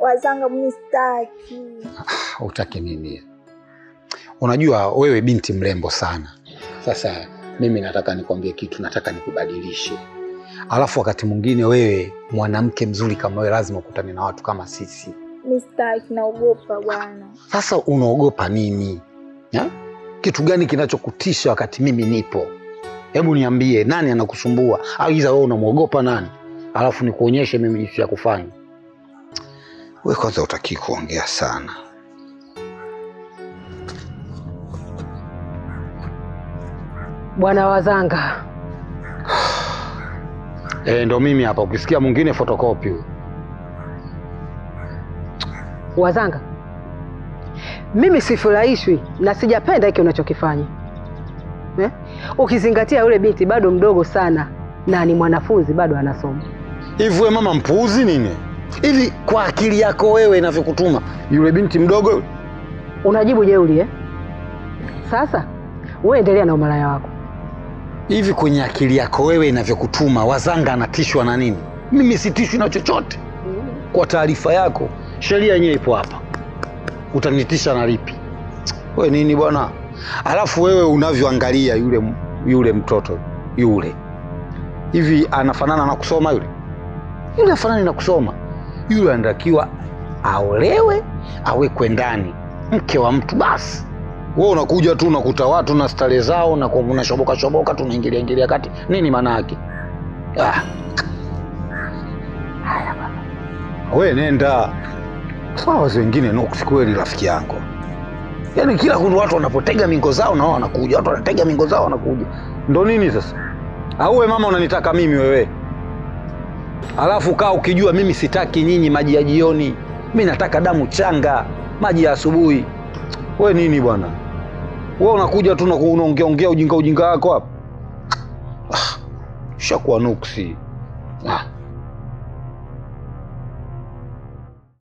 Wazanga mnistaki. Utaki nini? Unajua wewe binti mrembo sana. Sasa mimi nataka nikwambie kitu, nataka nikubadilishe. Alafu wakati mwingine wewe mwanamke mzuri kama wewe lazima ukutane na watu kama sisi. Mistaki, naogopa bwana. Sasa unaogopa nini? Ha? Kitu gani kinachokutisha wakati mimi nipo? Hebu niambie, nani anakusumbua? Au iza wewe unamuogopa nani? Alafu nikuonyeshe mimi jinsi ya kufanya. Wewe kwanza utaki kuongea sana. Bwana Wazanga. Ndo mimi hapa, ukisikia mwingine photocopy huyo. Wazanga, mimi sifurahishwi na sijapenda hiki unachokifanya. Ukizingatia yule binti bado mdogo sana na ni mwanafunzi bado anasoma. Hivi wewe mama mpuuzi nini? Hivi kwa akili yako wewe inavyokutuma yule binti mdogo unajibu jeuri Sasa wewe endelea na umalaya wako. Hivi kwenye akili yako wewe inavyokutuma Wazanga anatishwa na nini? Mimi sitishwi na chochote. Kwa taarifa yako, sheria yenyewe ipo hapa. Utanitisha na lipi? Wewe nini bwana? Alafu wewe unavyoangalia yule mtoto yule. Hivi anafanana na kusoma yule? Yule anafanana na kusoma. Yule anatakiwa aolewe, awekwe ndani. Mke wa mtu basi. Wewe unakuja tu unakuta watu na stare zao na unashoboka shoboka tunaingilia kati. Nini maana yake? Haya baba. Wewe nenda. Sawa wengine nuksi kweli rafiki yangu. Yaani kila kuna watu wanapotega mingo zao na wao wanakuja. Watu wanatega mingo zao wanakuja. Ndo nini sasa? Au wewe mama unanitaka mimi wewe? Alafu kaa ukijua mimi sitaki nyinyi maji ya jioni. Mimi nataka damu changa, maji ya asubuhi. Wewe nini bwana? Wewe unakuja tu unaongea ujinga wako hapa. Shakuwa nuksi.